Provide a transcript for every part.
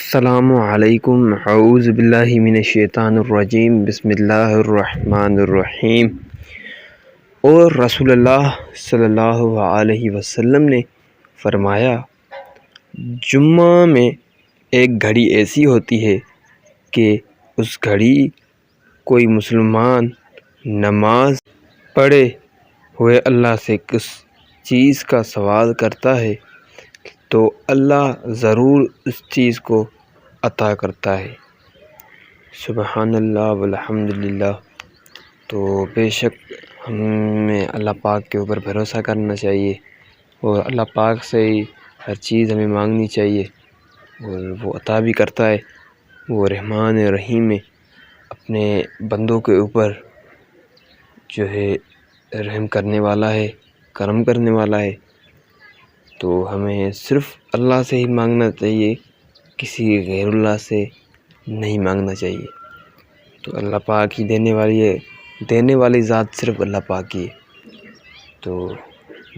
السلام علیکم، اعوذ باللہ من الشیطان الرجیم، بسم اللہ الرحمن الرحیم۔ اور رسول اللہ صلی اللہ علیہ وسلم نے فرمایا، جمعہ میں ایک گھڑی ایسی ہوتی ہے کہ اس گھڑی کوئی مسلمان نماز پڑھے ہوئے اللہ سے کس چیز کا سوال کرتا ہے تو اللہ ضرور اس چیز کو عطا کرتا ہے۔ سبحان اللہ والحمد للہ۔ تو بے شک ہمیں اللہ پاک کے اوپر بھروسہ کرنا چاہیے اور اللہ پاک سے ہی ہر چیز ہمیں مانگنی چاہیے، اور وہ عطا بھی کرتا ہے۔ وہ رحمان رحیم ہے، اپنے بندوں کے اوپر جو ہے رحم کرنے والا ہے، کرم کرنے والا ہے۔ تو ہمیں صرف اللہ سے ہی مانگنا چاہیے، کسی غیر اللہ سے نہیں مانگنا چاہیے۔ تو اللہ پاک ہی دینے والی ہے، دینے والی ذات صرف اللہ پاک ہی ہے۔ تو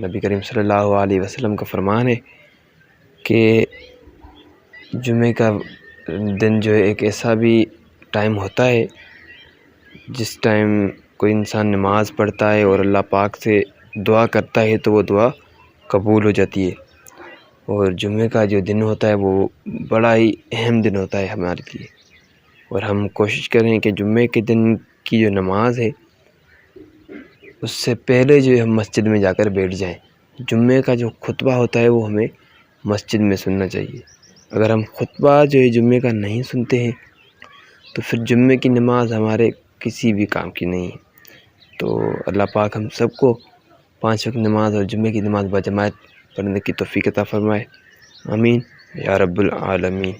نبی کریم صلی اللہ علیہ وسلم کا فرمان ہے کہ جمعہ کا دن جو ہے ایک ایسا بھی ٹائم ہوتا ہے جس ٹائم کوئی انسان نماز پڑھتا ہے اور اللہ پاک سے دعا کرتا ہے تو وہ دعا قبول ہو جاتی ہے۔ اور جمعہ کا جو دن ہوتا ہے وہ بڑا ہی اہم دن ہوتا ہے ہمارے لیے، اور ہم کوشش کریں کہ جمعہ کے دن کی جو نماز ہے اس سے پہلے جو ہم مسجد میں جا کر بیٹھ جائیں۔ جمعہ کا جو خطبہ ہوتا ہے وہ ہمیں مسجد میں سننا چاہیے۔ اگر ہم خطبہ جو ہے جمعہ کا نہیں سنتے ہیں تو پھر جمعہ کی نماز ہمارے کسی بھی کام کی نہیں ہے۔ تو اللہ پاک ہم سب کو 5 وقت نماز اور جمعہ کی نماز بجماعت پڑھنے کی توفیق عطا فرمائے، آمین یا رب العالمین۔